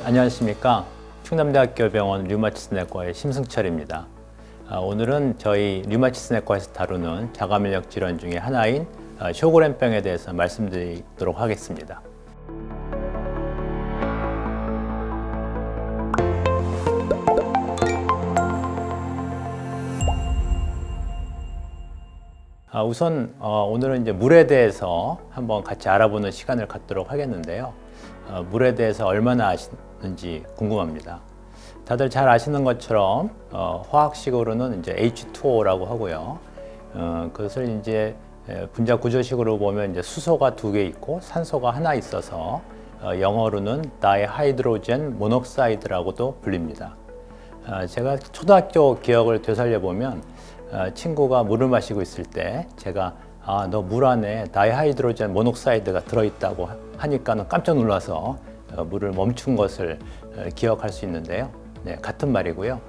안녕하십니까. 충남대학교 병원 류마티스내과의 심승철입니다. 오늘은 저희 류마티스내과에서 다루는 자가면역 질환 중에 하나인 쇼그렌병에 대해서 말씀드리도록 하겠습니다. 우선 오늘은 이제 물에 대해서 한번 같이 알아보는 시간을 갖도록 하겠는데요. 물에 대해서 얼마나 아시는지 궁금합니다. 다들 잘 아시는 것처럼 화학식으로는 이제 H2O라고 하고요. 그것을 이제 분자 구조식으로 보면 이제 수소가 2개 있고 산소가 하나 있어서 영어로는 다이하이드로젠 모녹사이드라고도 불립니다. 제가 초등학교 기억을 되살려 보면 친구가 물을 마시고 있을 때 제가 너 물 안에 다이하이드로젠 모녹사이드가 들어있다고 하니까는 깜짝 놀라서 물을 멈춘 것을 기억할 수 있는데요. 네, 같은 말이고요.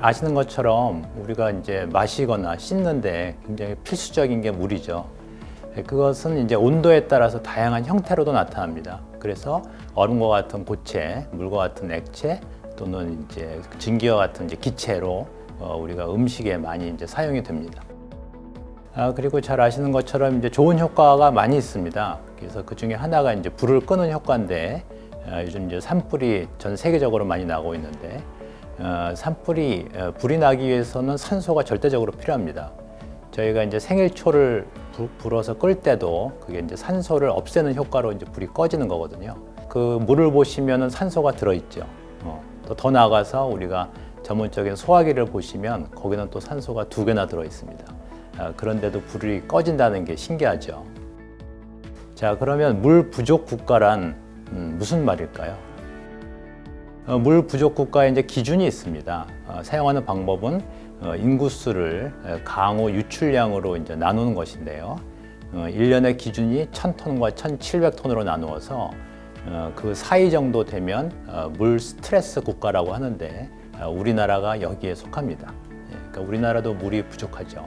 아시는 것처럼 우리가 이제 마시거나 씻는데 굉장히 필수적인 게 물이죠. 그것은 이제 온도에 따라서 다양한 형태로도 나타납니다. 그래서 얼음과 같은 고체, 물과 같은 액체 또는 이제 증기와 같은 이제 기체로 우리가 음식에 많이 이제 사용이 됩니다. 그리고 잘 아시는 것처럼 이제 좋은 효과가 많이 있습니다. 그래서 그 중에 하나가 이제 불을 끄는 효과인데 요즘 이제 산불이 전 세계적으로 많이 나고 있는데 산불이 불이 나기 위해서는 산소가 절대적으로 필요합니다. 저희가 이제 생일초를 불어서 끌 때도 그게 이제 산소를 없애는 효과로 이제 불이 꺼지는 거거든요. 그 물을 보시면은 산소가 들어있죠. 또 더 나아가서 우리가 전문적인 소화기를 보시면 거기는 또 산소가 2개나 들어 있습니다. 그런데도 불이 꺼진다는 게 신기하죠. 자, 그러면 물 부족 국가란 무슨 말일까요? 물 부족 국가에 이제 기준이 있습니다. 사용하는 방법은 인구수를 강우 유출량으로 이제 나누는 것인데요. 1년의 기준이 1000톤과 1700톤으로 나누어서 그 사이 정도 되면 물 스트레스 국가라고 하는데 우리나라가 여기에 속합니다. 그러니까 우리나라도 물이 부족하죠.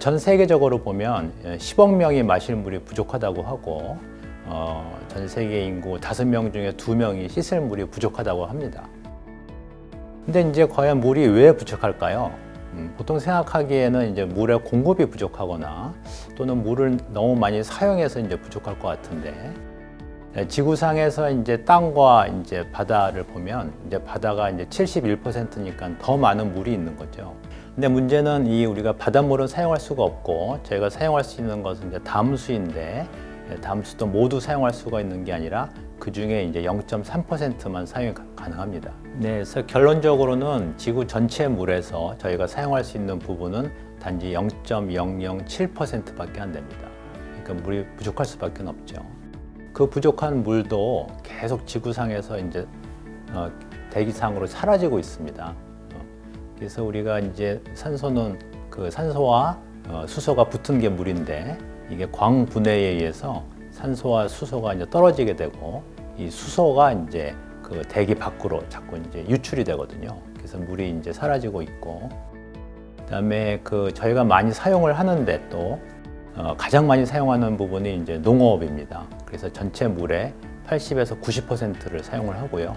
전 세계적으로 보면 10억 명이 마실 물이 부족하다고 하고 전 세계 인구 5명 중에 2명이 씻을 물이 부족하다고 합니다. 근데 이제 과연 물이 왜 부족할까요? 보통 생각하기에는 이제 물의 공급이 부족하거나 또는 물을 너무 많이 사용해서 이제 부족할 것 같은데 지구상에서 이제 땅과 이제 바다를 보면 이제 바다가 이제 71%니까 더 많은 물이 있는 거죠. 근데 문제는 이 우리가 바닷물은 사용할 수가 없고 저희가 사용할 수 있는 것은 이제 담수인데 담수도 모두 사용할 수가 있는 게 아니라 그 중에 이제 0.3%만 사용이 가능합니다. 네, 그래서 결론적으로는 지구 전체 물에서 저희가 사용할 수 있는 부분은 단지 0.007%밖에 안 됩니다. 그러니까 물이 부족할 수밖에 없죠. 그 부족한 물도 계속 지구상에서 이제 대기상으로 사라지고 있습니다. 그래서 우리가 이제 산소는 그 산소와 수소가 붙은 게 물인데 이게 광분해에 의해서 산소와 수소가 이제 떨어지게 되고 이 수소가 이제 그 대기 밖으로 자꾸 이제 유출이 되거든요. 그래서 물이 이제 사라지고 있고 그다음에 그 저희가 많이 사용을 하는데 또 가장 많이 사용하는 부분이 이제 농업입니다. 그래서 전체 물의 80에서 90%를 사용을 하고요.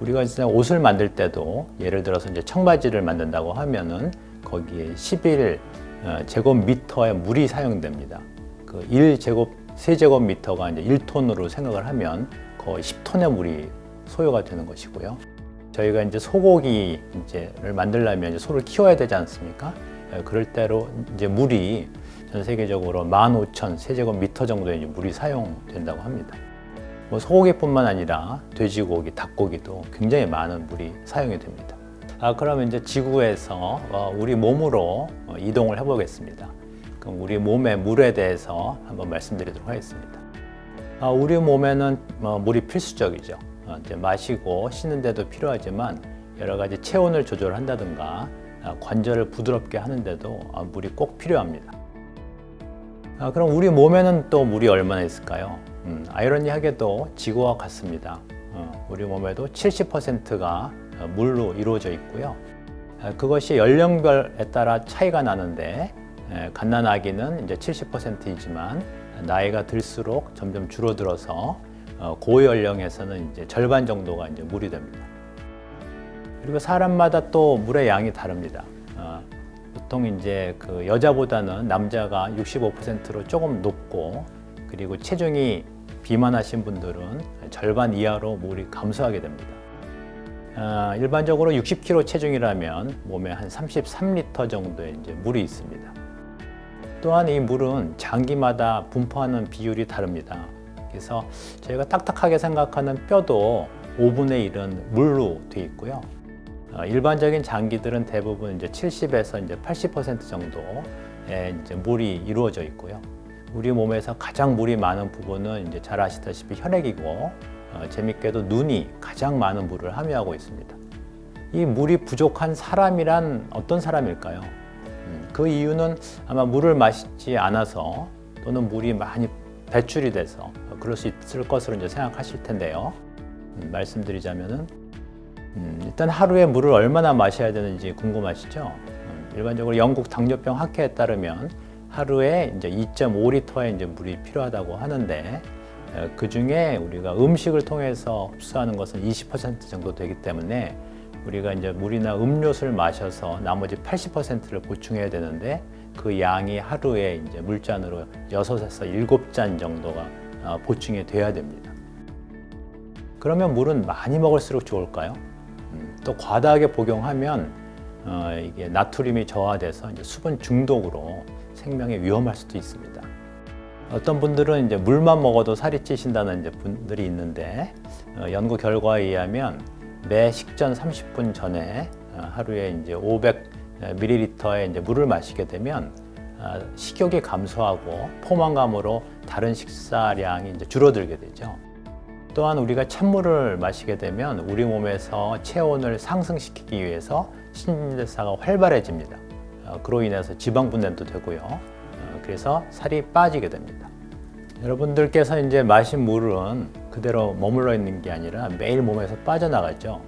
우리가 진짜 옷을 만들 때도 예를 들어서 이제 청바지를 만든다고 하면은 거기에 11제곱미터의 물이 사용됩니다. 그 1세제곱미터가 이제 1톤으로 생각을 하면 거의 10톤의 물이 소요가 되는 것이고요. 저희가 이제 소고기를 만들려면 이제 소를 키워야 되지 않습니까? 그럴 때로 이제 물이 전 세계적으로 15,000세제곱미터 정도의 물이 사용된다고 합니다. 뭐 소고기뿐만 아니라 돼지고기, 닭고기도 굉장히 많은 물이 사용이 됩니다. 그러면 이제 지구에서 우리 몸으로 이동을 해보겠습니다. 그럼 우리 몸의 물에 대해서 한번 말씀드리도록 하겠습니다. 우리 몸에는 물이 필수적이죠. 이제 마시고 씻는 데도 필요하지만 여러 가지 체온을 조절한다든가 관절을 부드럽게 하는데도 물이 꼭 필요합니다. 그럼 우리 몸에는 또 물이 얼마나 있을까요? 아이러니하게도 지구와 같습니다. 우리 몸에도 70%가 물로 이루어져 있고요. 그것이 연령별에 따라 차이가 나는데 갓난아기는 이제 70%이지만 나이가 들수록 점점 줄어들어서 고연령에서는 이제 절반 정도가 이제 물이 됩니다. 그리고 사람마다 또 물의 양이 다릅니다. 보통 이제 그 여자보다는 남자가 65%로 조금 높고, 그리고 체중이 비만하신 분들은 절반 이하로 물이 감소하게 됩니다. 일반적으로 60kg 체중이라면 몸에 한 33리터 정도의 이제 물이 있습니다. 또한 이 물은 장기마다 분포하는 비율이 다릅니다. 그래서 저희가 딱딱하게 생각하는 뼈도 5분의 1은 물로 되어 있고요. 일반적인 장기들은 대부분 이제 70에서 이제 80% 정도의 이제 물이 이루어져 있고요. 우리 몸에서 가장 물이 많은 부분은 이제 잘 아시다시피 혈액이고, 재밌게도 눈이 가장 많은 물을 함유하고 있습니다. 이 물이 부족한 사람이란 어떤 사람일까요? 그 이유는 아마 물을 마시지 않아서, 또는 물이 많이 배출이 돼서 그럴 수 있을 것으로 이제 생각하실 텐데요. 말씀드리자면은 일단 하루에 물을 얼마나 마셔야 되는지 궁금하시죠? 일반적으로 영국 당뇨병 학회에 따르면 하루에 이제 2.5리터의 이제 물이 필요하다고 하는데, 그 중에 우리가 음식을 통해서 흡수하는 것은 20% 정도 되기 때문에 우리가 이제 물이나 음료수를 마셔서 나머지 80%를 보충해야 되는데, 그 양이 하루에 이제 물잔으로 6에서 7잔 정도가 보충이 돼야 됩니다. 그러면 물은 많이 먹을수록 좋을까요? 또 과다하게 복용하면 이게 나트륨이 저하돼서 이제 수분 중독으로 생명에 위험할 수도 있습니다. 어떤 분들은 이제 물만 먹어도 살이 찌신다는 이제 분들이 있는데, 연구 결과에 의하면 매 식전 30분 전에 하루에 이제 500ml의 이제 물을 마시게 되면 식욕이 감소하고 포만감으로 다른 식사량이 이제 줄어들게 되죠. 또한 우리가 찬물을 마시게 되면 우리 몸에서 체온을 상승시키기 위해서 신진대사가 활발해집니다. 그로 인해서 지방 분해도 되고요. 그래서 살이 빠지게 됩니다. 여러분들께서 이제 마신 물은 그대로 머물러 있는 게 아니라 매일 몸에서 빠져나가죠.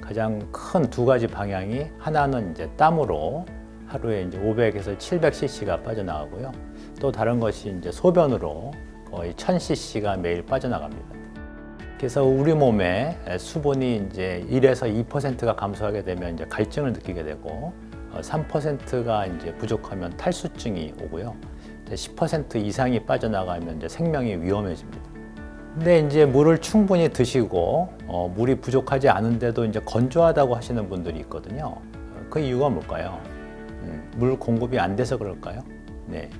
가장 큰 두 가지 방향이, 하나는 이제 땀으로 하루에 이제 500에서 700cc가 빠져나가고요. 또 다른 것이 이제 소변으로 거의 1000cc가 매일 빠져나갑니다. 그래서 우리 몸에 수분이 이제 1에서 2%가 감소하게 되면 이제 갈증을 느끼게 되고, 3%가 이제 부족하면 탈수증이 오고요. 10% 이상이 빠져나가면 이제 생명이 위험해집니다. 근데 이제 물을 충분히 드시고 물이 부족하지 않은데도 이제 건조하다고 하시는 분들이 있거든요. 그 이유가 뭘까요? 물 공급이 안 돼서 그럴까요? 네.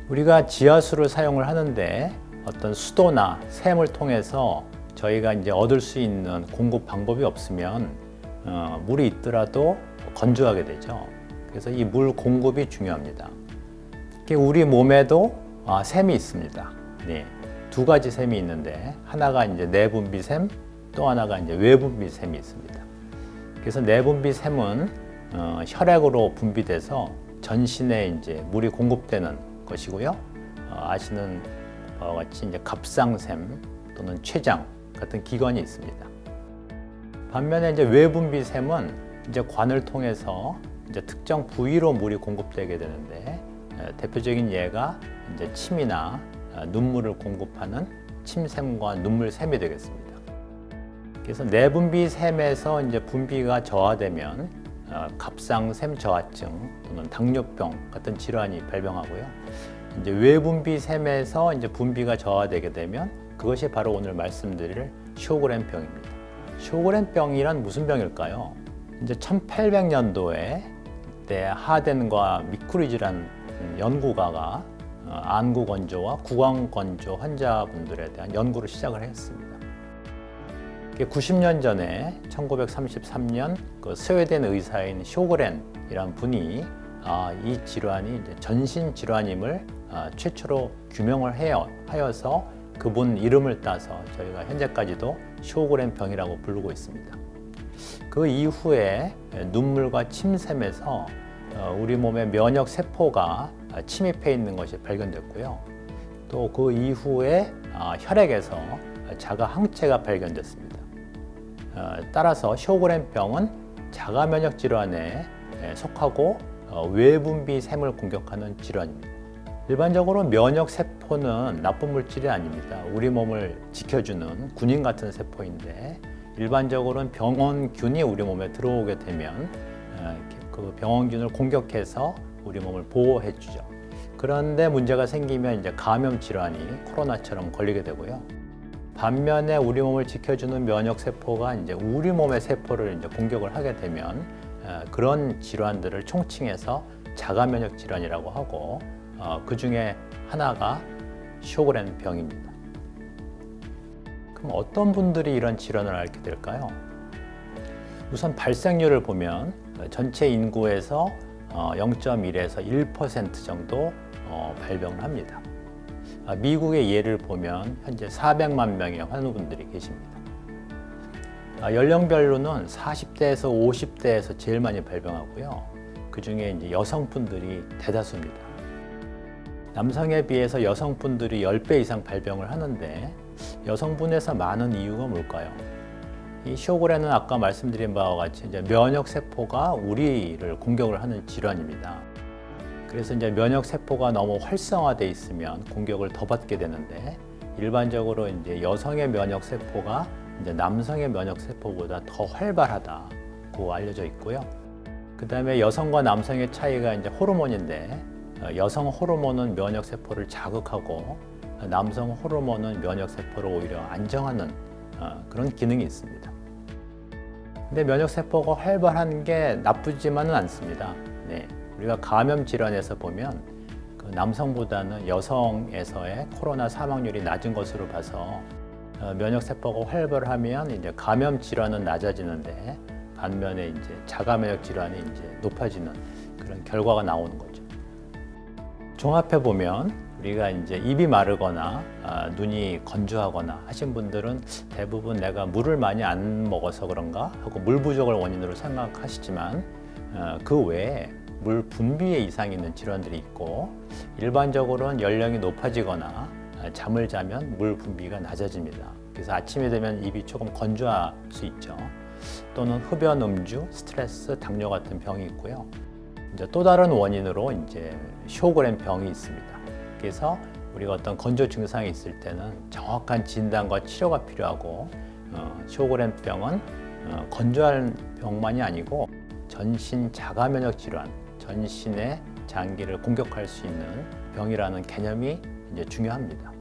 우리가 지하수를 사용을 하는데 어떤 수도나 샘을 통해서 저희가 이제 얻을 수 있는 공급 방법이 없으면 물이 있더라도 건조하게 되죠. 그래서 이 물 공급이 중요합니다. 우리 몸에도 샘이 있습니다. 네. 두 가지 샘이 있는데, 하나가 이제 내분비샘, 또 하나가 이제 외분비샘이 있습니다. 그래서 내분비샘은 혈액으로 분비돼서 전신에 이제 물이 공급되는 것이고요. 아시는 바와 같이 이제 갑상샘 또는 췌장 같은 기관이 있습니다. 반면에 이제 외분비샘은 이제 관을 통해서 이제 특정 부위로 물이 공급되게 되는데, 대표적인 예가 이제 침이나 눈물을 공급하는 침샘과 눈물샘이 되겠습니다. 그래서 내분비샘에서 이제 분비가 저하되면 갑상샘 저하증 또는 당뇨병 같은 질환이 발병하고요. 이제 외분비샘에서 이제 분비가 저하되게 되면 그것이 바로 오늘 말씀드릴 쇼그렌병입니다. 쇼그렌병이란 무슨 병일까요? 이제 1800년도에 그때 하덴과 미쿠리지라는 연구가가 안구 건조와 구강 건조 환자분들에 대한 연구를 시작을 했습니다. 90년 전에 1933년 그 스웨덴 의사인 쇼그렌이라는 분이 이 질환이 이제 전신 질환임을 최초로 규명을 하여서 그분 이름을 따서 저희가 현재까지도 쇼그렌병이라고 부르고 있습니다. 그 이후에 눈물과 침샘에서 우리 몸의 면역 세포가 침입해 있는 것이 발견됐고요. 또 그 이후에 혈액에서 자가 항체가 발견됐습니다. 따라서 쇼그렌병은 자가 면역 질환에 속하고 외분비샘을 공격하는 질환입니다. 일반적으로 면역 세포는 나쁜 물질이 아닙니다. 우리 몸을 지켜주는 군인 같은 세포인데 일반적으로는 병원균이 우리 몸에 들어오게 되면 그 병원균을 공격해서 우리 몸을 보호해 주죠. 그런데 문제가 생기면 이제 감염 질환이 코로나처럼 걸리게 되고요. 반면에 우리 몸을 지켜주는 면역 세포가 이제 우리 몸의 세포를 이제 공격을 하게 되면 그런 질환들을 총칭해서 자가 면역 질환이라고 하고 그 중에 하나가 쇼그렌 병입니다. 그럼 어떤 분들이 이런 질환을 앓게 될까요? 우선 발생률을 보면 전체 인구에서 0.1에서 1% 정도 발병을 합니다. 미국의 예를 보면 현재 400만 명의 환우분들이 계십니다. 연령별로는 40대에서 50대에서 제일 많이 발병하고요. 그 중에 이제 여성분들이 대다수입니다. 남성에 비해서 여성분들이 10배 이상 발병을 하는데 여성분에서 많은 이유가 뭘까요? 이 쇼그렌은 아까 말씀드린 바와 같이 이제 면역 세포가 우리를 공격을 하는 질환입니다. 그래서 이제 면역 세포가 너무 활성화되어 있으면 공격을 더 받게 되는데 일반적으로 이제 여성의 면역 세포가 이제 남성의 면역 세포보다 더 활발하다고 알려져 있고요. 그다음에 여성과 남성의 차이가 이제 호르몬인데 여성 호르몬은 면역 세포를 자극하고 남성 호르몬은 면역 세포를 오히려 안정하는 그런 기능이 있습니다. 근데 면역 세포가 활발한 게 나쁘지만은 않습니다. 네. 우리가 감염 질환에서 보면 그 남성보다는 여성에서의 코로나 사망률이 낮은 것으로 봐서 면역 세포가 활발하면 이제 감염 질환은 낮아지는데 반면에 이제 자가 면역 질환이 이제 높아지는 그런 결과가 나오는 거죠. 종합해 보면 우리가 이제 입이 마르거나 눈이 건조하거나 하신 분들은 대부분 내가 물을 많이 안 먹어서 그런가 하고 물 부족을 원인으로 생각하시지만 그 외에 물 분비에 이상이 있는 질환들이 있고 일반적으로는 연령이 높아지거나 잠을 자면 물 분비가 낮아집니다. 그래서 아침이 되면 입이 조금 건조할 수 있죠. 또는 흡연 음주, 스트레스, 당뇨 같은 병이 있고요. 이제 또 다른 원인으로 이제 쇼그렌 병이 있습니다. 그래서 우리가 어떤 건조 증상이 있을 때는 정확한 진단과 치료가 필요하고 쇼그렌 병은 건조한 병만이 아니고 전신 자가 면역 질환, 전신의 장기를 공격할 수 있는 병이라는 개념이 이제 중요합니다.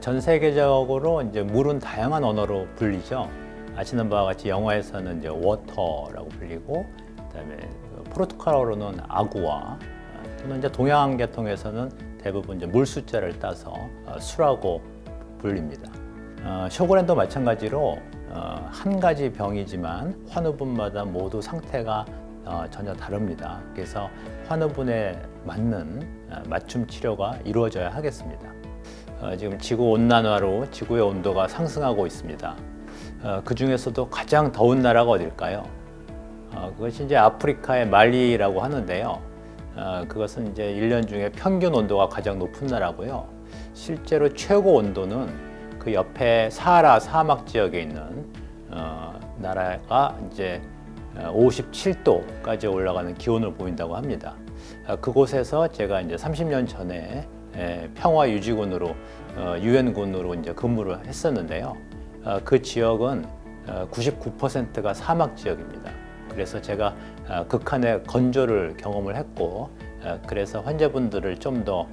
전 세계적으로 이제 물은 다양한 언어로 불리죠. 아시는 바와 같이 영어에서는 이제 워터라고 불리고, 그다음에 포르투갈어로는 아구아, 또는 이제 동양 계통에서는 대부분 이제 물 숫자를 따서 수라고 불립니다. 쇼그렌도 마찬가지로 한 가지 병이지만 환우분마다 모두 상태가 전혀 다릅니다. 그래서 환우분에 맞는 맞춤 치료가 이루어져야 하겠습니다. 지금 지구 온난화로 지구의 온도가 상승하고 있습니다. 그 중에서도 가장 더운 나라가 어딜까요? 그것이 이제 아프리카의 말리라고 하는데요. 그것은 이제 1년 중에 평균 온도가 가장 높은 나라고요. 실제로 최고 온도는 그 옆에 사하라 사막 지역에 있는 나라가 이제 57도까지 올라가는 기온을 보인다고 합니다. 그곳에서 제가 이제 30년 전에 평화 유지군으로 유엔군으로 이제 근무를 했었는데요. 그 지역은 99%가 사막 지역입니다. 그래서 제가 극한의 건조를 경험을 했고, 그래서 환자분들을 좀 더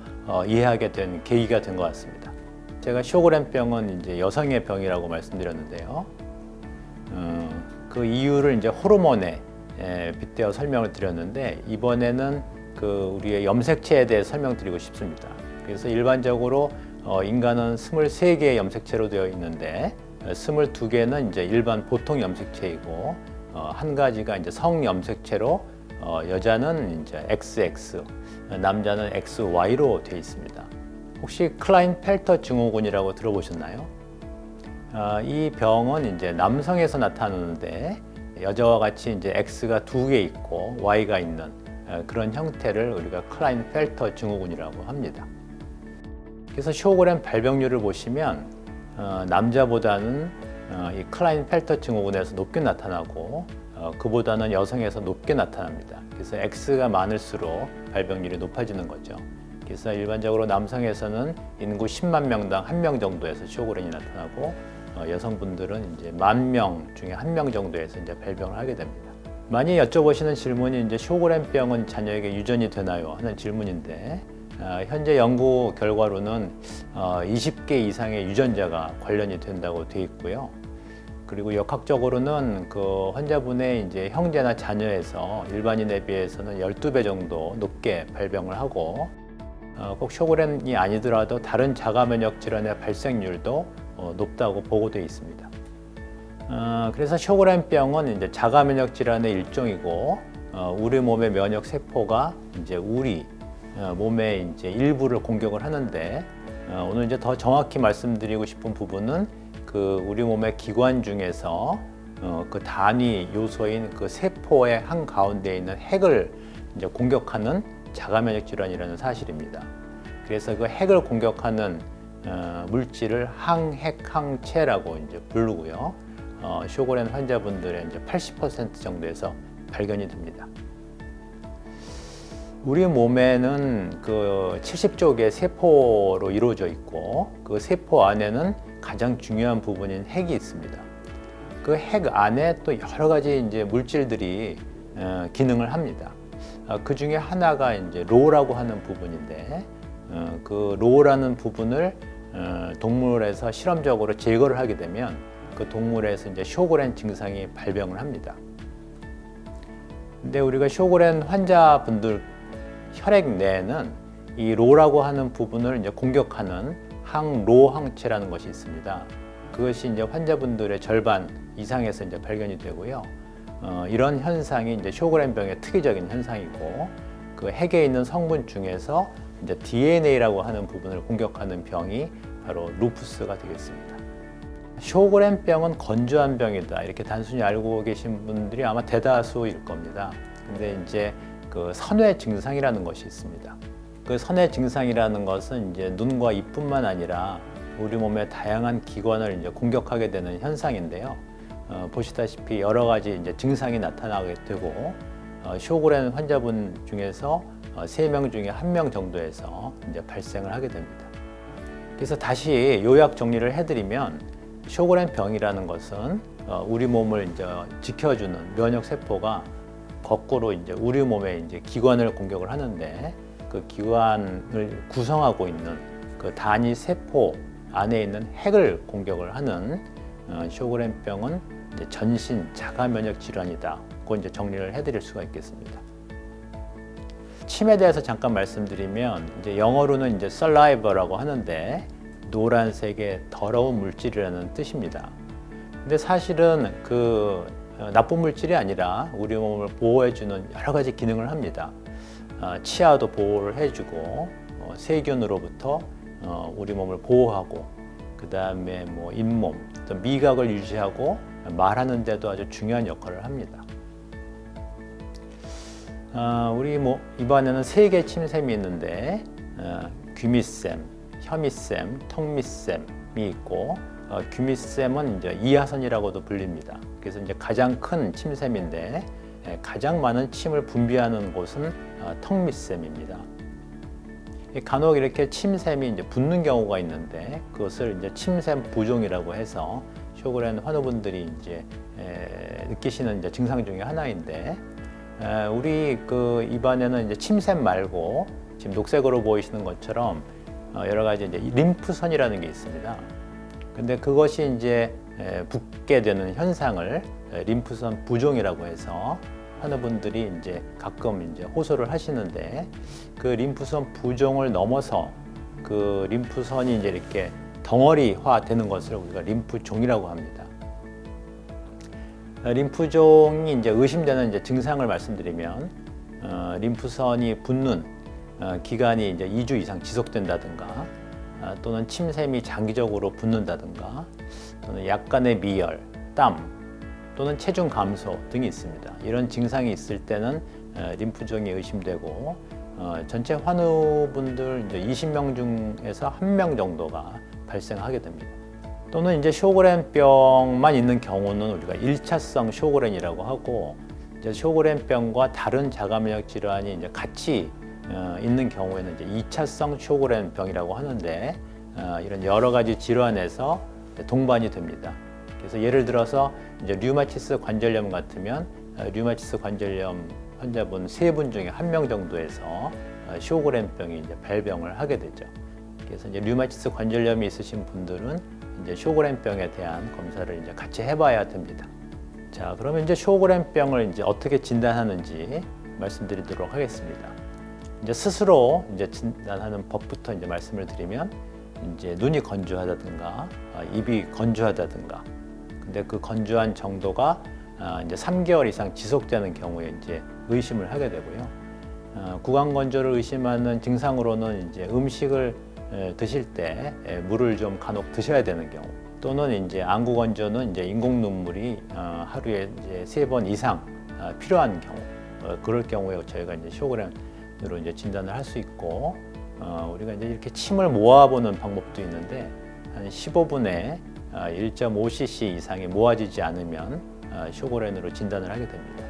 이해하게 된 계기가 된 것 같습니다. 제가 쇼그렌병은 이제 여성의 병이라고 말씀드렸는데요. 그 이유를 이제 호르몬에 빗대어 설명을 드렸는데, 이번에는 그 우리의 염색체에 대해 설명드리고 싶습니다. 그래서 일반적으로 인간은 23개의 염색체로 되어 있는데 22개는 이제 일반 보통 염색체이고 한 가지가 이제 성 염색체로 여자는 이제 XX, 남자는 XY로 되어 있습니다. 혹시 클라인펠터 증후군이라고 들어보셨나요? 이 병은 이제 남성에서 나타나는데 여자와 같이 이제 X가 2개 있고 Y가 있는 그런 형태를 우리가 클라인펠터 증후군이라고 합니다. 그래서 쇼그렌 발병률을 보시면 남자보다는 이 클라인펠터 증후군에서 높게 나타나고 그보다는 여성에서 높게 나타납니다. 그래서 X가 많을수록 발병률이 높아지는 거죠. 그래서 일반적으로 남성에서는 인구 10만 명당 1명 정도에서 쇼그렌이 나타나고 여성분들은 이제 10,000명 중에 1명 정도에서 이제 발병을 하게 됩니다. 많이 여쭤보시는 질문이 이제 쇼그렌병은 자녀에게 유전이 되나요? 하는 질문인데 현재 연구 결과로는 20개 이상의 유전자가 관련이 된다고 되어 있고요. 그리고 역학적으로는 그 환자분의 이제 형제나 자녀에서 일반인에 비해서는 12배 정도 높게 발병을 하고 꼭 쇼그렌이 아니더라도 다른 자가 면역 질환의 발생률도 높다고 보고되어 있습니다. 그래서 쇼그렌병은 이제 자가 면역 질환의 일종이고 우리 몸의 면역 세포가 이제 우리 몸의 이제 일부를 공격을 하는데 오늘 이제 더 정확히 말씀드리고 싶은 부분은 그 우리 몸의 기관 중에서 그 단위 요소인 그 세포의 한 가운데 있는 핵을 이제 공격하는 자가 면역 질환이라는 사실입니다. 그래서 그 핵을 공격하는 물질을 항핵항체라고 이제 부르고요. 쇼그렌 환자분들의 이제 80% 정도에서 발견이 됩니다. 우리 몸에는 그 70조 개의 세포로 이루어져 있고 그 세포 안에는 가장 중요한 부분인 핵이 있습니다. 그 핵 안에 또 여러 가지 이제 물질들이 기능을 합니다. 그 중에 하나가 이제 로라고 하는 부분인데 그 로라는 부분을 동물에서 실험적으로 제거를 하게 되면 그 동물에서 이제 쇼그렌 증상이 발병을 합니다. 근데 우리가 쇼그렌 환자분들 혈액 내에는 이 로라고 하는 부분을 이제 공격하는 항로 항체라는 것이 있습니다. 그것이 이제 환자분들의 절반 이상에서 이제 발견이 되고요. 이런 현상이 이제 쇼그렌병의 특이적인 현상이고 그 핵에 있는 성분 중에서 이제 DNA라고 하는 부분을 공격하는 병이 바로 루푸스가 되겠습니다. 쇼그렌병은 건조한 병이다 이렇게 단순히 알고 계신 분들이 아마 대다수일 겁니다. 근데 이제 그 선외 증상이라는 것이 있습니다. 그 선외 증상이라는 것은 이제 눈과 입뿐만 아니라 우리 몸의 다양한 기관을 이제 공격하게 되는 현상인데요. 보시다시피 여러 가지 이제 증상이 나타나게 되고 쇼그렌 환자분 중에서 3명 중에 1명 정도에서 이제 발생을 하게 됩니다. 그래서 다시 요약 정리를 해드리면 쇼그렌 병이라는 것은 우리 몸을 이제 지켜주는 면역 세포가 거꾸로 이제 우리 몸의 이제 기관을 공격을 하는데 그 기관을 구성하고 있는 그 단위 세포 안에 있는 핵을 공격을 하는 쇼그렌병은 이제 전신 자가 면역 질환이다. 그 이제 정리를 해드릴 수가 있겠습니다. 침에 대해서 잠깐 말씀드리면 이제 영어로는 이제 saliva라고 하는데 노란색의 더러운 물질이라는 뜻입니다. 근데 사실은 그 나쁜 물질이 아니라 우리 몸을 보호해주는 여러 가지 기능을 합니다. 치아도 보호를 해주고 세균으로부터 우리 몸을 보호하고 그 다음에 뭐 잇몸, 또 미각을 유지하고 말하는 데도 아주 중요한 역할을 합니다. 우리 입안에는 3개의 침샘이 있는데 귀밑샘, 혀밑샘, 턱밑샘이 있고 귀밑샘은 이제 이하선이라고도 불립니다. 그래서 이제 가장 큰 침샘인데 가장 많은 침을 분비하는 곳은 턱밑샘입니다. 간혹 이렇게 침샘이 이제 붓는 경우가 있는데 그것을 이제 침샘 부종이라고 해서 쇼그렌 환우분들이 이제 느끼시는 이제 증상 중에 하나인데 우리 그 입안에는 이제 침샘 말고 지금 녹색으로 보이시는 것처럼 여러 가지 이제 림프선이라는 게 있습니다. 근데 그것이 이제 붓게 되는 현상을 림프선 부종이라고 해서 환우분들이 이제 가끔 이제 호소를 하시는데 그 림프선 부종을 넘어서 그 림프선이 이제 이렇게 덩어리화 되는 것을 우리가 림프종이라고 합니다. 림프종이 이제 의심되는 이제 증상을 말씀드리면 림프선이 붓는 기간이 이제 2주 이상 지속된다든가 또는 침샘이 장기적으로 붓는다든가 또는 약간의 미열, 땀 또는 체중 감소 등이 있습니다. 이런 증상이 있을 때는 림프종이 의심되고 전체 환우분들 이제 20명 중에서 1명 정도가 발생하게 됩니다. 또는 이제 쇼그렌병만 있는 경우는 우리가 1차성 쇼그렌이라고 하고 이제 쇼그렌병과 다른 자가 면역 질환이 이제 같이 있는 경우에는 이제 2차성 쇼그렌병이라고 하는데 이런 여러 가지 질환에서 동반이 됩니다. 그래서 예를 들어서 이제 류마티스 관절염 같으면 류마티스 관절염 환자분 3분 중에 1명 정도에서 쇼그렌병이 이제 발병을 하게 되죠. 그래서 이제 류마티스 관절염이 있으신 분들은 이제 쇼그렌병에 대한 검사를 이제 같이 해봐야 됩니다. 자, 그러면 이제 쇼그렌병을 이제 어떻게 진단하는지 말씀드리도록 하겠습니다. 이제 스스로 이제 진단하는 법부터 이제 말씀을 드리면 이제 눈이 건조하다든가 입이 건조하다든가 근데 그 건조한 정도가 이제 3개월 이상 지속되는 경우에 이제 의심을 하게 되고요. 구강 건조를 의심하는 증상으로는 이제 음식을 드실 때 물을 좀 간혹 드셔야 되는 경우 또는 이제 안구 건조는 이제 인공 눈물이 하루에 이제 3번 이상 필요한 경우 그럴 경우에 저희가 이제 쇼그렌으로 이제 진단을 할 수 있고 우리가 이제 이렇게 침을 모아보는 방법도 있는데 한 15분에 1.5cc 이상이 모아지지 않으면 쇼그렌으로 진단을 하게 됩니다.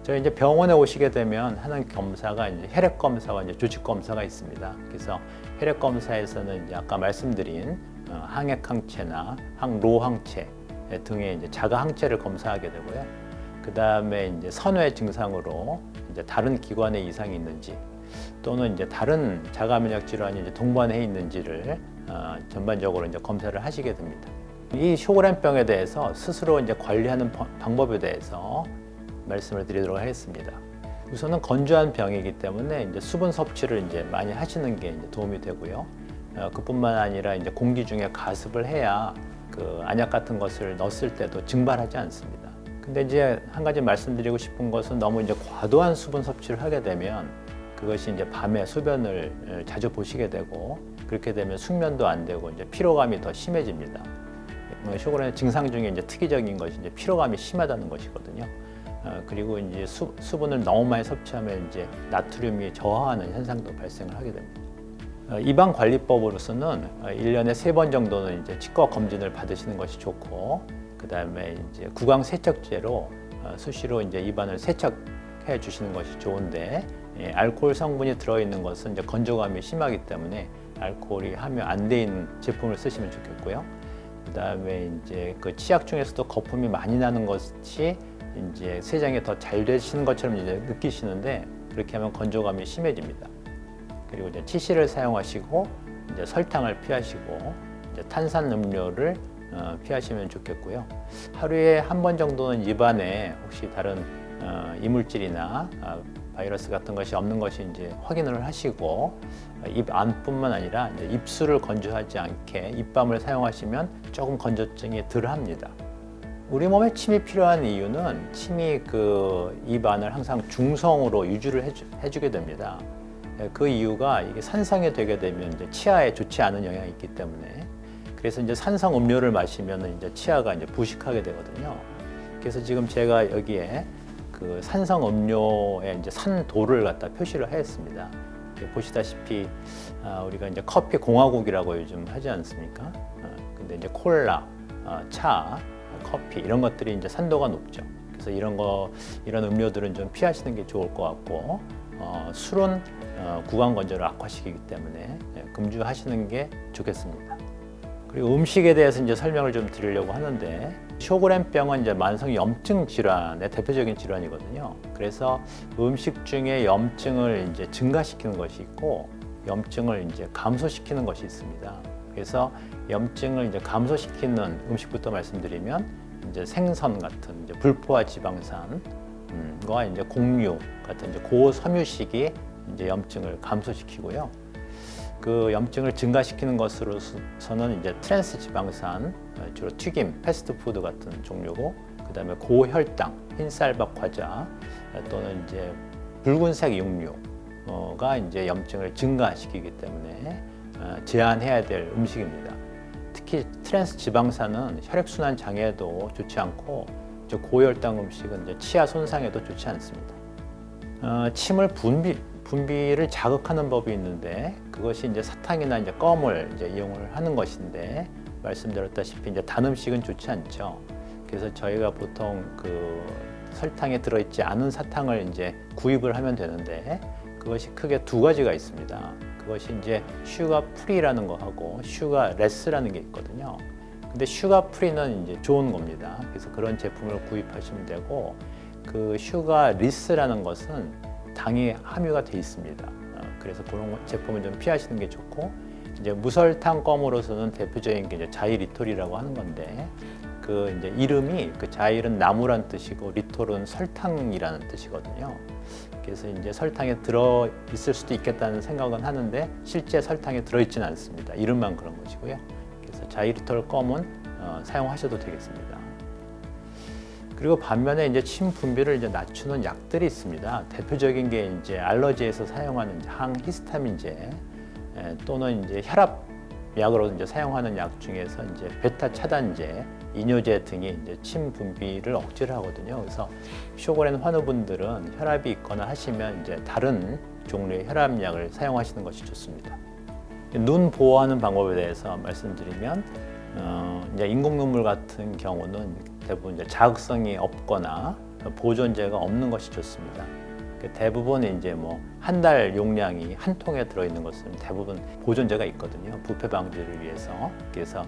저희 이제 병원에 오시게 되면 하는 검사가 이제 혈액 검사와 이제 조직 검사가 있습니다. 그래서 혈액 검사에서는 이제 아까 말씀드린 항액 항체나 항로 항체 등의 이제 자가 항체를 검사하게 되고요. 그 다음에 이제 선외 증상으로 이제 다른 기관에 이상이 있는지 또는 이제 다른 자가 면역 질환이 이제 동반해 있는지를 전반적으로 이제 검사를 하시게 됩니다. 이 쇼그렌병에 대해서 스스로 이제 관리하는 방법에 대해서 말씀을 드리도록 하겠습니다. 우선은 건조한 병이기 때문에 이제 수분 섭취를 이제 많이 하시는 게 이제 도움이 되고요. 그뿐만 아니라 이제 공기 중에 가습을 해야 그 안약 같은 것을 넣었을 때도 증발하지 않습니다. 근데 이제 한 가지 말씀드리고 싶은 것은 너무 이제 과도한 수분 섭취를 하게 되면 그것이 이제 밤에 소변을 자주 보시게 되고 그렇게 되면 숙면도 안 되고 이제 피로감이 더 심해집니다. 쇼그렌 증상 중에 이제 특이적인 것이 이제 피로감이 심하다는 것이거든요. 그리고 이제 수분을 너무 많이 섭취하면 이제 나트륨이 저하하는 현상도 발생을 하게 됩니다. 입안관리법으로서는 1년에 3번 정도는 이제 치과 검진을 받으시는 것이 좋고, 그 다음에 이제 구강 세척제로 수시로 이제 입안을 세척해 주시는 것이 좋은데, 알코올 성분이 들어있는 것은 이제 건조감이 심하기 때문에 알코올이 함유 안 돼 있는 제품을 쓰시면 좋겠고요. 그 다음에 이제 그 치약 중에서도 거품이 많이 나는 것이 이제 세정이 더 잘 되시는 것처럼 이제 느끼시는데 그렇게 하면 건조감이 심해집니다. 그리고 이제 치실을 사용하시고 이제 설탕을 피하시고 이제 탄산 음료를 피하시면 좋겠고요. 하루에 한 번 정도는 입안에 혹시 다른 이물질이나 바이러스 같은 것이 없는 것이 이제 확인을 하시고 입 안뿐만 아니라 이제 입술을 건조하지 않게 립밤을 사용하시면 조금 건조증이 덜합니다. 우리 몸에 침이 필요한 이유는 침이 그 입안을 항상 중성으로 유지를 해주게 됩니다. 그 이유가 이게 산성이 되게 되면 이제 치아에 좋지 않은 영향이 있기 때문에 그래서 이제 산성 음료를 마시면 이제 치아가 이제 부식하게 되거든요. 그래서 지금 제가 여기에 그 산성 음료에 이제 산도를 갖다 표시를 했습니다. 보시다시피 우리가 이제 커피 공화국이라고 요즘 하지 않습니까? 근데 이제 콜라, 차, 커피 이런 것들이 이제 산도가 높죠. 그래서 이런 음료들은 좀 피하시는 게 좋을 것 같고 술은 구강 건조를 악화시키기 때문에 금주하시는 게 좋겠습니다. 그리고 음식에 대해서 이제 설명을 좀 드리려고 하는데 쇼그렌병은 이제 만성 염증 질환의 대표적인 질환이거든요. 그래서 음식 중에 염증을 이제 증가시키는 것이 있고 염증을 이제 감소시키는 것이 있습니다. 그래서 염증을 이제 감소시키는 음식부터 말씀드리면 이제 생선 같은 이제 불포화 지방산과 이제 곡류 같은 이제 고섬유식이 이제 염증을 감소시키고요. 그 염증을 증가시키는 것으로서는 이제 트랜스 지방산, 주로 튀김, 패스트푸드 같은 종류고, 그 다음에 고혈당, 흰쌀밥 과자 또는 이제 붉은색 육류가 이제 염증을 증가시키기 때문에 제한해야 될 음식입니다. 특히 트랜스 지방산은 혈액순환 장애에도 좋지 않고 고혈당 음식은 이제 치아 손상에도 좋지 않습니다. 침을 분비를 자극하는 법이 있는데 그것이 이제 사탕이나 이제 껌을 이제 이용을 하는 것인데 말씀드렸다시피 이제 단 음식은 좋지 않죠. 그래서 저희가 보통 그 설탕에 들어있지 않은 사탕을 이제 구입을 하면 되는데 그 그것이 크게 두 가지가 있습니다. 그것이 이제 슈가 프리라는 거하고 슈가 레스라는 게 있거든요. 근데 슈가 프리는 이제 좋은 겁니다. 그래서 그런 제품을 구입하시면 되고, 그 슈가 리스라는 것은 당이 함유가 돼 있습니다. 그래서 그런 제품을 좀 피하시는 게 좋고, 이제 무설탕 껌으로서는 대표적인 게 이제 자일 리톨이라고 하는 건데, 그 이제 이름이 그 자일은 나무란 뜻이고 리톨은 설탕이라는 뜻이거든요. 그래서 이제 설탕에 들어 있을 수도 있겠다는 생각은 하는데 실제 설탕에 들어 있지는 않습니다. 이름만 그런 것이고요. 그래서 자일 리톨 껌은 사용하셔도 되겠습니다. 그리고 반면에 이제 침 분비를 이제 낮추는 약들이 있습니다. 대표적인 게 이제 알러지에서 사용하는 항히스타민제 또는 이제 혈압 약으로 이제 사용하는 약 중에서 이제 베타 차단제, 이뇨제 등이 이제 침 분비를 억제를 하거든요. 그래서 쇼그렌 환우분들은 혈압이 있거나 하시면 이제 다른 종류의 혈압약을 사용하시는 것이 좋습니다. 눈 보호하는 방법에 대해서 말씀드리면, 이제 인공 눈물 같은 경우는 대부분 이제 자극성이 없거나 보존제가 없는 것이 좋습니다. 대부분 이제 뭐 한 달 용량이 한 통에 들어있는 것은 대부분 보존제가 있거든요. 부패 방지를 위해서. 그래서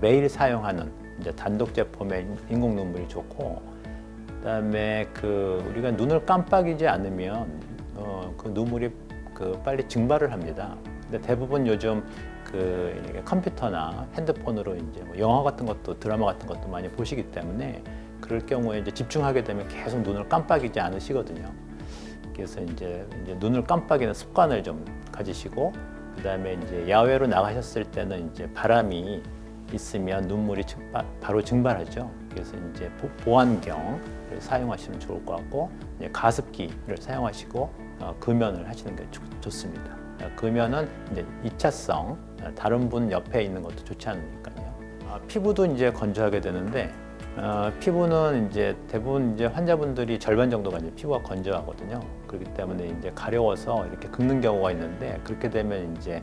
매일 사용하는 이제 단독 제품의 인공 눈물이 좋고, 그다음에 그 우리가 눈을 깜빡이지 않으면 그 눈물이 빨리 증발을 합니다. 근데 대부분 요즘 그 컴퓨터나 핸드폰으로 이제 뭐 영화 같은 것도 드라마 같은 것도 많이 보시기 때문에 그럴 경우에 이제 집중하게 되면 계속 눈을 깜빡이지 않으시거든요. 그래서 이제 눈을 깜빡이는 습관을 좀 가지시고, 그다음에 이제 야외로 나가셨을 때는 이제 바람이 있으면 눈물이 바로 증발하죠. 그래서 이제 보안경을 사용하시면 좋을 것 같고, 이제 가습기를 사용하시고 금연을 하시는 게 좋습니다. 금연은 이제 2차성, 다른 분 옆에 있는 것도 좋지 않으니까요. 피부도 이제 건조하게 되는데, 피부는 이제 대부분 이제 환자분들이 절반 정도가 이제 피부가 건조하거든요. 그렇기 때문에 이제 가려워서 이렇게 긁는 경우가 있는데, 그렇게 되면 이제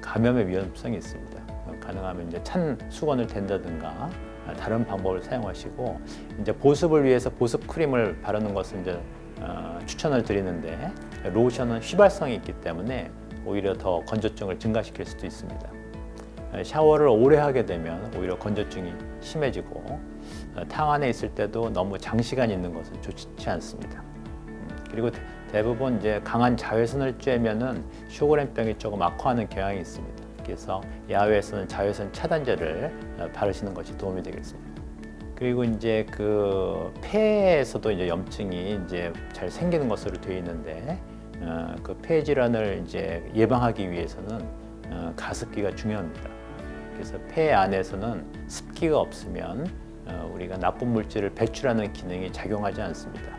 감염의 위험성이 있습니다. 가능하면 이제 찬 수건을 댄다든가 다른 방법을 사용하시고, 이제 보습을 위해서 보습 크림을 바르는 것은 이제 추천을 드리는데, 로션은 휘발성이 있기 때문에 오히려 더 건조증을 증가시킬 수도 있습니다. 샤워를 오래 하게 되면 오히려 건조증이 심해지고, 탕 안에 있을 때도 너무 장시간 있는 것은 좋지 않습니다. 그리고 대부분 이제 강한 자외선을 쬐면은 쇼그렌병이 조금 악화하는 경향이 있습니다. 그래서 야외에서는 자외선 차단제를 바르시는 것이 도움이 되겠습니다. 그리고 이제 그 폐에서도 이제 염증이 이제 잘 생기는 것으로 되어 있는데, 그 폐 질환을 이제 예방하기 위해서는 가습기가 중요합니다. 그래서 폐 안에서는 습기가 없으면 우리가 나쁜 물질을 배출하는 기능이 작용하지 않습니다.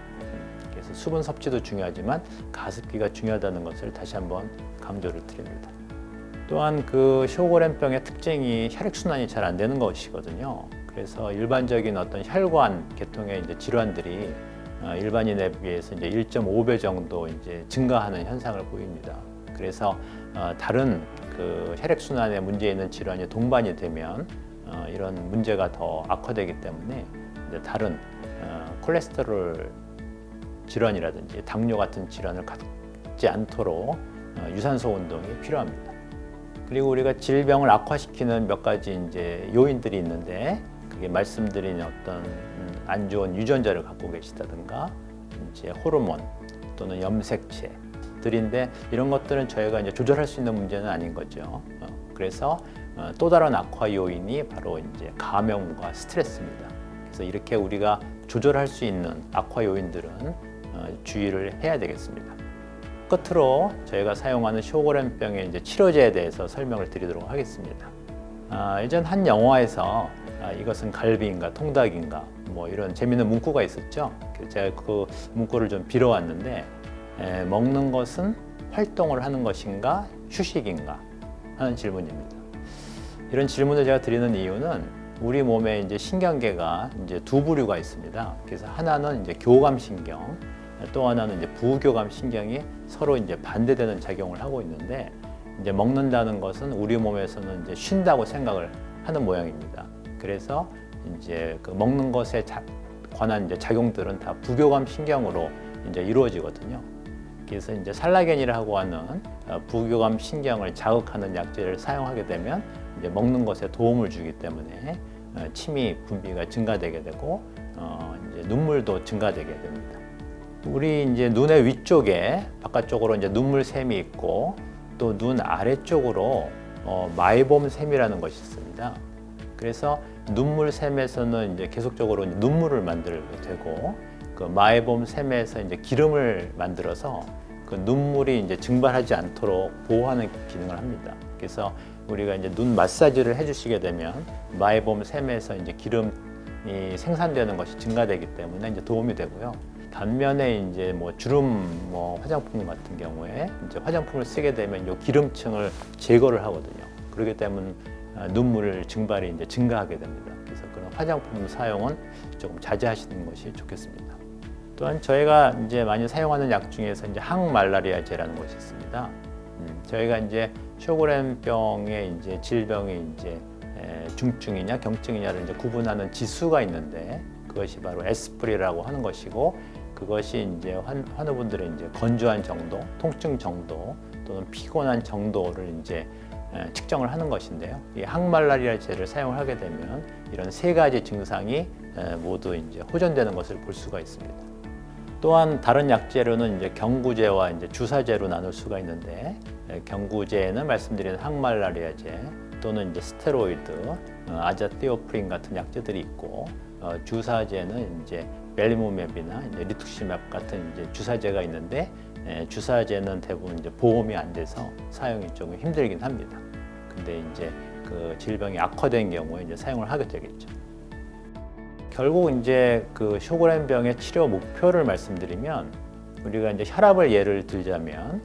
그래서 수분 섭취도 중요하지만 가습기가 중요하다는 것을 다시 한번 강조를 드립니다. 또한 그 쇼그렌병의 특징이 혈액순환이 잘 안 되는 것이거든요. 그래서 일반적인 어떤 혈관 계통의 이제 질환들이 일반인에 비해서 이제 1.5배 정도 이제 증가하는 현상을 보입니다. 그래서 다른 그 혈액순환에 문제 있는 질환이 동반이 되면 이런 문제가 더 악화되기 때문에 이제 다른 콜레스테롤 질환이라든지 당뇨 같은 질환을 갖지 않도록 유산소 운동이 필요합니다. 그리고 우리가 질병을 악화시키는 몇 가지 이제 요인들이 있는데, 그게 말씀드린 어떤 안 좋은 유전자를 갖고 계시다든가 이제 호르몬 또는 염색체들인데, 이런 것들은 저희가 이제 조절할 수 있는 문제는 아닌 거죠. 그래서 또 다른 악화 요인이 바로 이제 감염과 스트레스입니다. 그래서 이렇게 우리가 조절할 수 있는 악화 요인들은 주의를 해야 되겠습니다. 끝으로 저희가 사용하는 쇼그렌병의 이제 치료제에 대해서 설명을 드리도록 하겠습니다. 예전 한 영화에서 이것은 갈비인가 통닭인가 뭐 이런 재미있는 문구가 있었죠. 제가 그 문구를 좀 빌어왔는데, 먹는 것은 활동을 하는 것인가 휴식인가 하는 질문입니다. 이런 질문을 제가 드리는 이유는 우리 몸에 이제 신경계가 이제 두 부류가 있습니다. 그래서 하나는 이제 교감 신경, 또 하나는 이제 부교감 신경이 서로 이제 반대되는 작용을 하고 있는데, 이제 먹는다는 것은 우리 몸에서는 이제 쉰다고 생각을 하는 모양입니다. 그래서 이제 그 먹는 것에 관한 이제 작용들은 다 부교감 신경으로 이제 이루어지거든요. 그래서 이제 살라겐이라고 하는 부교감 신경을 자극하는 약제를 사용하게 되면 이제 먹는 것에 도움을 주기 때문에 침이 분비가 증가되게 되고 이제 눈물도 증가되게 됩니다. 우리 이제 눈의 위쪽에 바깥쪽으로 이제 눈물샘이 있고 또 눈 아래쪽으로 마이봄샘이라는 것이 있습니다. 그래서 눈물샘에서는 이제 계속적으로 눈물을 만들게 되고 그 마이봄샘에서 이제 기름을 만들어서 그 눈물이 이제 증발하지 않도록 보호하는 기능을 합니다. 그래서 우리가 이제 눈 마사지를 해주시게 되면 마이봄샘에서 이제 기름이 생산되는 것이 증가되기 때문에 이제 도움이 되고요. 반면에 이제 뭐 주름 화장품 같은 경우에 이제 화장품을 쓰게 되면 이 기름층을 제거를 하거든요. 그렇기 때문에 눈물 증발이 이제 증가하게 됩니다. 그래서 그런 화장품 사용은 조금 자제하시는 것이 좋겠습니다. 또한 저희가 이제 많이 사용하는 약 중에서 이제 항말라리아제라는 것이 있습니다. 저희가 이제 쇼그렌병의 이제 질병이 이제 중증이냐 경증이냐를 이제 구분하는 지수가 있는데 그것이 바로 에스프리라고 하는 것이고 그것이 이제 환우분들의 이제 건조한 정도, 통증 정도 또는 피곤한 정도를 이제 측정을 하는 것인데요. 이 항말라리아제를 사용을 하게 되면 이런 세 가지 증상이 모두 이제 호전되는 것을 볼 수가 있습니다. 또한 다른 약제로는 이제 경구제와 이제 주사제로 나눌 수가 있는데 경구제는 말씀드린 항말라리아제 또는 이제 스테로이드, 아자티오프린 같은 약제들이 있고 주사제는 이제 벨리모맵이나 이제 리투시맵 같은 이제 주사제가 있는데 주사제는 대부분 이제 보험이 안 돼서 사용이 조금 힘들긴 합니다. 근데 이제 그 질병이 악화된 경우에 이제 사용을 하게 되겠죠. 결국 이제 그 쇼그렌병의 치료 목표를 말씀드리면 우리가 이제 혈압을 예를 들자면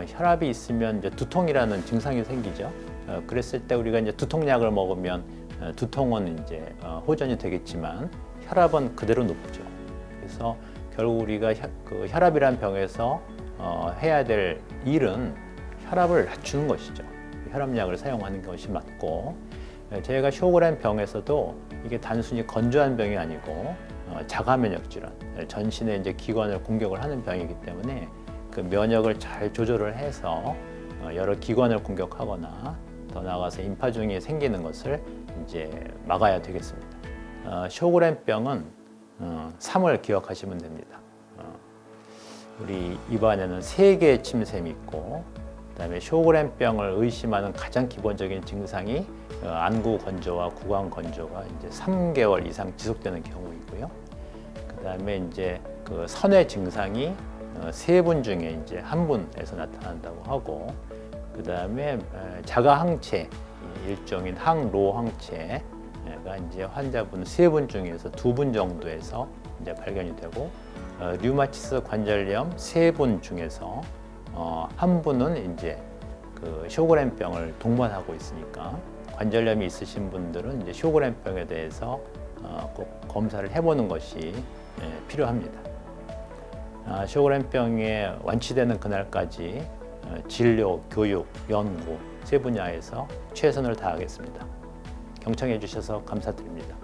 혈압이 있으면 이제 두통이라는 증상이 생기죠. 그랬을 때 우리가 이제 두통약을 먹으면 두통은 이제 호전이 되겠지만 혈압은 그대로 높죠. 그래서 결국 우리가 그 혈압이란 병에서 해야 될 일은 혈압을 낮추는 것이죠. 혈압약을 사용하는 것이 맞고 저희가 쇼그렌 병에서도 이게 단순히 건조한 병이 아니고 자가 면역 질환, 전신의 이제 기관을 공격을 하는 병이기 때문에 그 면역을 잘 조절을 해서 여러 기관을 공격하거나 더 나아가서 임파중이 생기는 것을 이제 막아야 되겠습니다. 쇼그렌병은 3을 기억하시면 됩니다. 우리 입안에는 3개의 침샘이 있고 그다음에 쇼그렌병을 의심하는 가장 기본적인 증상이 안구 건조와 구강 건조가 이제 3개월 이상 지속되는 경우이고요. 그다음에 이제 그 선외 증상이 3분 중에 이제 1분에서 나타난다고 하고 그다음에 자가 항체 일종인 항로 항체가 이제 환자분 3분 중에서 2분 정도에서 이제 발견이 되고 류마티스 관절염 3분 중에서 1분은 이제 그 쇼그렌병을 동반하고 있으니까 관절염이 있으신 분들은 이제 쇼그렌병에 대해서 꼭 검사를 해보는 것이 필요합니다. 쇼그렌병에 완치되는 그날까지 진료, 교육, 연구 세 분야에서 최선을 다하겠습니다. 경청해 주셔서 감사드립니다.